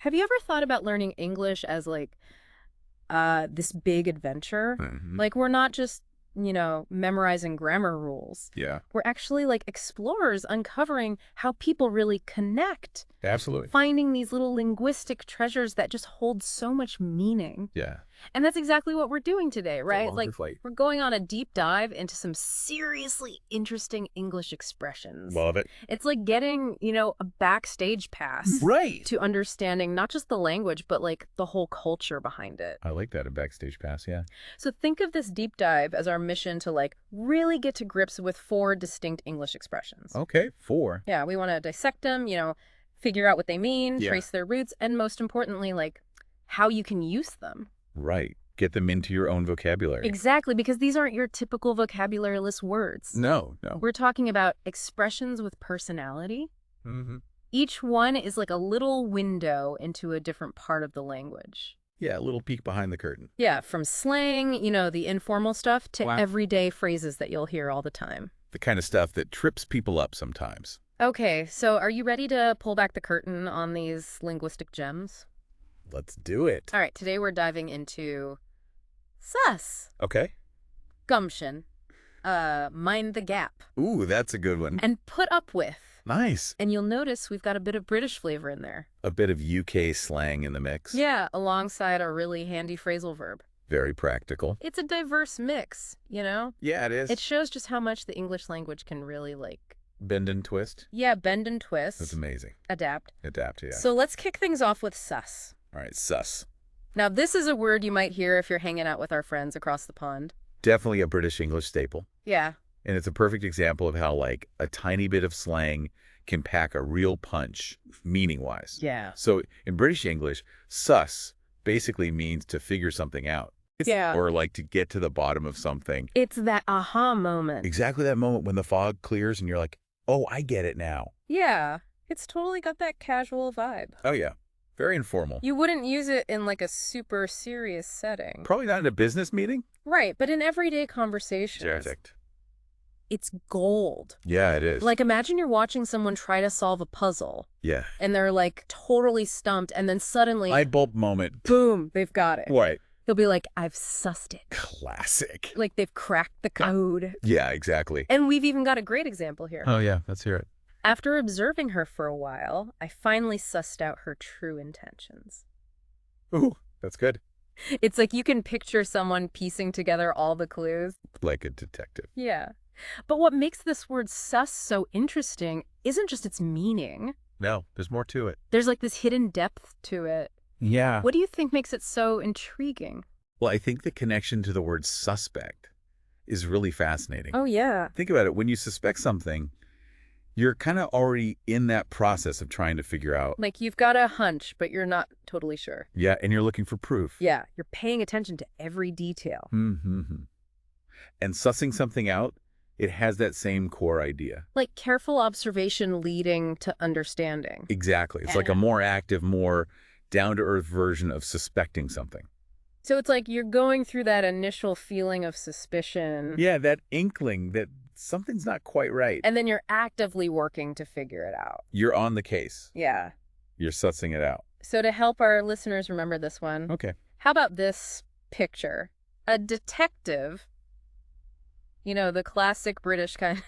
Have you ever thought about learning English as like this big adventure? Like we're not just, memorizing grammar rules. Yeah, We're actually like explorers uncovering how people really connect, absolutely. finding these little linguistic treasures that just hold so much meaning. Yeah. And that's exactly what we're doing today, It's a right? longer Like flight. we're going on a deep dive into some seriously interesting English expressions. Love it. It's like getting, a backstage pass Right. to understanding not just the language, but like the whole culture behind it. I like that, a backstage pass, yeah. So think of this deep dive as our mission to like really get to grips with 4 distinct English expressions. Okay, 4. Yeah, we want to dissect them, figure out what they mean, Yeah. trace their roots, and most importantly, like how you can use them. Right. Get them into your own vocabulary. Exactly, because these aren't your typical vocabulary-less words. No. We're talking about expressions with personality. Mm-hmm. Each one is like a little window into a different part of the language. Yeah, a little peek behind the curtain. Yeah, from slang, the informal stuff, to Wow. everyday phrases that you'll hear all the time. The kind of stuff that trips people up sometimes. Okay, so are you ready to pull back the curtain on these linguistic gems? Let's do it. All right, today we're diving into sus, Okay. gumption, mind the gap, Ooh, that's a good one. and put up with. Nice. And you'll notice we've got a bit of British flavor in there. A bit of UK slang in the mix. Yeah, alongside a really handy phrasal verb. Very practical. It's a diverse mix, Yeah, it is. It shows just how much the English language can really Bend and twist. bend and twist. That's amazing. Adapt. Adapt, yeah. So let's kick things off with sus. All right, sus. Now, this is a word you might hear if you're hanging out with our friends across the pond. Definitely a British English staple. Yeah. And it's a perfect example of how, like, a tiny bit of slang can pack a real punch, meaning-wise. Yeah. So in British English, sus basically means to figure something out. Yeah. Or, like, to get to the bottom of something. It's that aha moment. Exactly that moment when the fog clears and you're like, oh, I get it now. Yeah. It's totally got that casual vibe. Oh, yeah. Very informal. You wouldn't use it in like a super serious setting. Probably not in a business meeting. Right, but in everyday conversations. Perfect. It's gold. Yeah, it is. Like imagine you're watching someone try to solve a puzzle yeah. and they're like totally stumped and then suddenly, Light bulb moment. boom, they've got it. What? He'll be like, I've sussed it. Classic. Like they've cracked the code. Yeah, exactly. And we've even got a great example here. Oh, yeah. Let's hear it. After observing her for a while, I finally sussed out her true intentions. Ooh, that's good. It's like you can picture someone piecing together all the clues. Like a detective. Yeah. But what makes this word sus so interesting isn't just its meaning. No, there's more to it. There's like this hidden depth to it. Yeah. What do you think makes it so intriguing? Well, I think the connection to the word suspect is really fascinating. Oh, yeah. Think about it. When you suspect something, you're kind of already in that process of trying to figure out. Like you've got a hunch, but you're not totally sure. Yeah, and you're looking for proof. Yeah, you're paying attention to every detail. Mm-hmm. And sussing something out, it has that same core idea. Like careful observation leading to understanding. Exactly. It's like a more active, more down-to-earth version of suspecting something. So it's like you're going through that initial feeling of suspicion. Yeah, that inkling that something's not quite right. And then you're actively working to figure it out. You're on the case. Yeah. You're sussing it out. So to help our listeners remember this one, Okay. how about this picture? A detective, the classic British kind.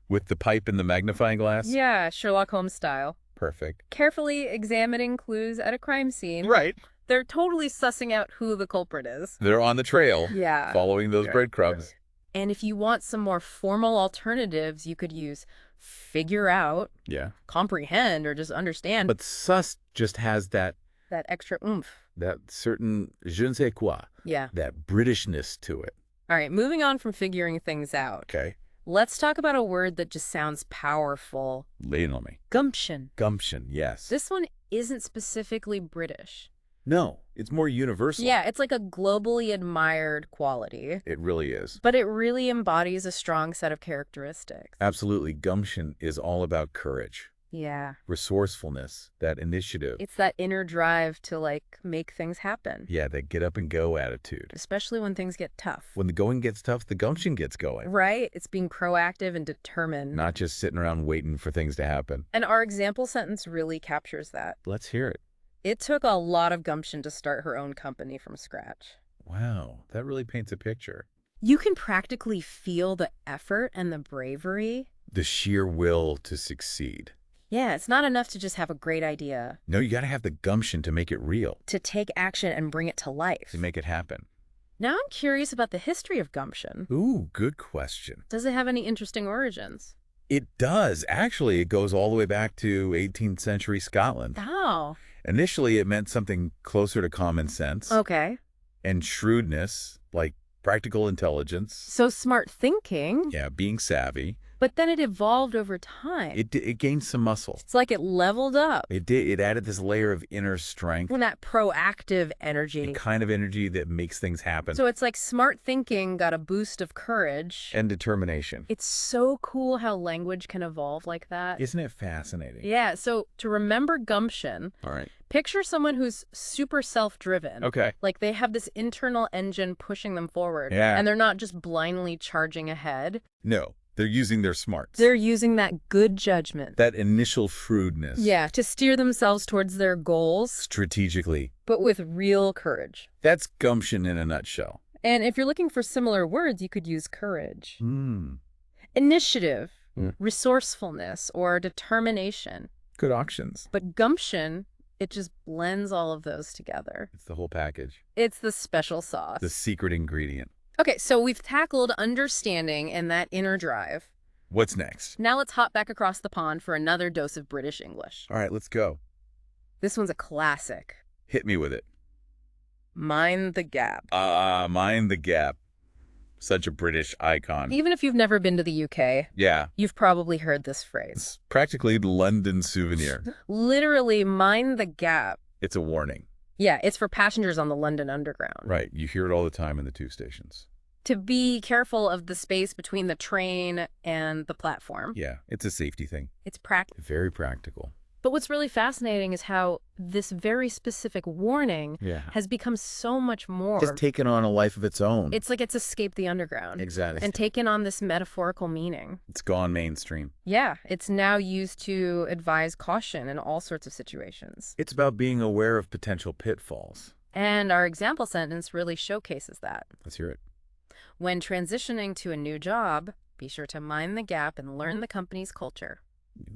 With the pipe and the magnifying glass? Yeah, Sherlock Holmes style. Perfect. Carefully examining clues at a crime scene. Right. They're totally sussing out who the culprit is. They're on the trail. Yeah. Following those breadcrumbs. And if you want some more formal alternatives, you could use figure out, Yeah. comprehend, or just understand. But sus just has that extra oomph. that certain je ne sais quoi, Yeah. that Britishness to it. All right, moving on from figuring things out. Okay. Let's talk about a word that just sounds powerful. Lay it on me. Gumption. Gumption, yes. This one isn't specifically British. No, it's more universal. Yeah, it's like a globally admired quality. It really is. But it really embodies a strong set of characteristics. Absolutely. Gumption is all about courage, Yeah. resourcefulness, that initiative. It's that inner drive to make things happen. Yeah, that get up and go attitude. Especially when things get tough. When the going gets tough, the gumption gets going. Right? It's being proactive and determined. Not just sitting around waiting for things to happen. And our example sentence really captures that. Let's hear it. It took a lot of gumption to start her own company from scratch. Wow, that really paints a picture. You can practically feel the effort and the bravery. The sheer will to succeed. Yeah, it's not enough to just have a great idea. No, you got to have the gumption to make it real. To take action and bring it to life. To make it happen. Now I'm curious about the history of gumption. Ooh, good question. Does it have any interesting origins? It does. Actually, it goes all the way back to 18th century Scotland. Oh. Initially, it meant something closer to common sense. Okay. And shrewdness, like practical intelligence. So smart thinking. Yeah, being savvy. But then it evolved over time. It gained some muscle. It's like it leveled up. It did. It added this layer of inner strength. And that proactive energy. The kind of energy that makes things happen. So it's like smart thinking got a boost of courage. And determination. It's so cool how language can evolve like that. Isn't it fascinating? Yeah, so to remember gumption, All right. picture someone who's super self-driven. Okay. Like they have this internal engine pushing them forward. Yeah. And they're not just blindly charging ahead. No, they're using their smarts. They're using that good judgment. That initial shrewdness. Yeah, to steer themselves towards their goals. Strategically. But with real courage. That's gumption in a nutshell. And if you're looking for similar words, you could use courage. Hmm. Initiative, Yeah. resourcefulness, or determination. Good options. But gumption, it just blends all of those together. It's the whole package. It's the special sauce. The secret ingredient. Okay, so we've tackled understanding and that inner drive. What's next? Now let's hop back across the pond for another dose of British English. All right, let's go. This one's a classic. Hit me with it. Mind the gap. Mind the gap. Such a British icon. Even if you've never been to the UK, Yeah. you've probably heard this phrase. It's practically the London souvenir. Literally, mind the gap. It's a warning. Yeah, it's for passengers on the London Underground. Right. You hear it all the time in the tube stations. To be careful of the space between the train and the platform. Yeah. It's a safety thing. It's practical. Very practical. But what's really fascinating is how this very specific warning has become so much more. It's taken on a life of its own. It's like it's escaped the underground. Exactly. And taken on this metaphorical meaning. It's gone mainstream. Yeah, it's now used to advise caution in all sorts of situations. It's about being aware of potential pitfalls. And our example sentence really showcases that. Let's hear it. When transitioning to a new job, be sure to mind the gap and learn the company's culture.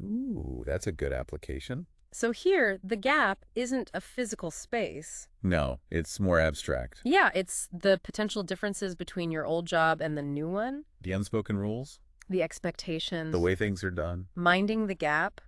Ooh, that's a good application. So here, the gap isn't a physical space. No, it's more abstract. Yeah, it's the potential differences between your old job and the new one, The unspoken rules, the expectations. the way things are done, Minding the gap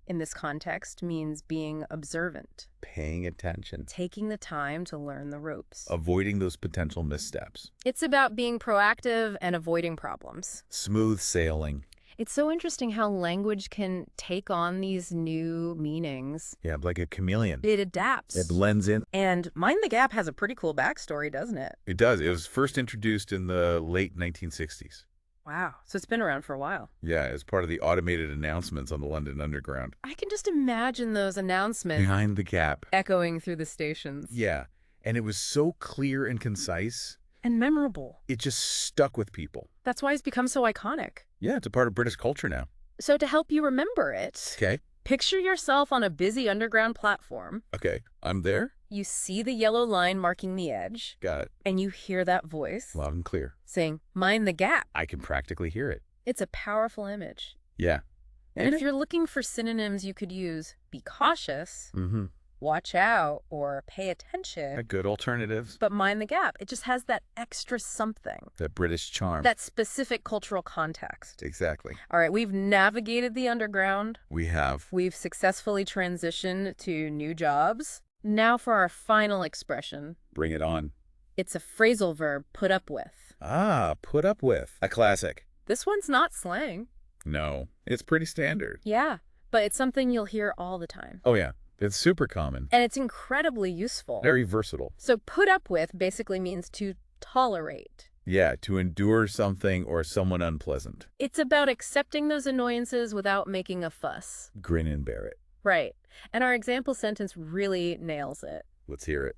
in this context means being observant, paying attention, taking the time to learn the ropes. avoiding those potential missteps, It's about being proactive and avoiding problems. smooth sailing. It's so interesting how language can take on these new meanings. Yeah, like a chameleon. It adapts. It blends in. And Mind the Gap has a pretty cool backstory, doesn't it? It does. It was first introduced in the late 1960s. Wow. So it's been around for a while. Yeah, as part of the automated announcements on the London Underground. I can just imagine those announcements Behind the gap. echoing through the stations. Yeah, and it was so clear and concise. And memorable. It just stuck with people. That's why it's become so iconic. Yeah, it's a part of British culture now. So to help you remember it, Okay. picture yourself on a busy underground platform. Okay, I'm there. You see the yellow line marking the edge, Got it. and you hear that voice Loud and clear. saying, mind the gap. I can practically hear it. It's a powerful image. Yeah. And if you're looking for synonyms, you could use be cautious, Mm-hmm. watch out, or pay attention. Good alternatives. But mind the gap. It just has that extra something, That British charm. that specific cultural context. Exactly. All right, we've navigated the underground. We have. We've successfully transitioned to new jobs. Now for our final expression. Bring it on. It's a phrasal verb, put up with. Ah, put up with. A classic. This one's not slang. No, it's pretty standard. Yeah, but it's something you'll hear all the time. Oh, yeah. It's super common. And it's incredibly useful. Very versatile. So put up with basically means to tolerate. Yeah, to endure something or someone unpleasant. It's about accepting those annoyances without making a fuss. Grin and bear it. Right. And our example sentence really nails it. Let's hear it.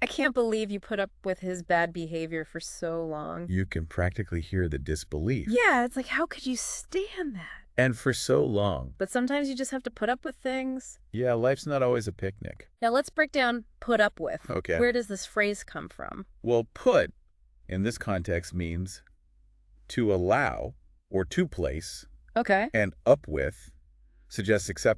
I can't believe you put up with his bad behavior for so long. You can practically hear the disbelief. Yeah, it's like, how could you stand that? And for so long. But sometimes you just have to put up with things. Yeah, life's not always a picnic. Now let's break down put up with. Okay. Where does this phrase come from? Well, put, in this context, means to allow or to place. Okay. And up with suggests acceptance.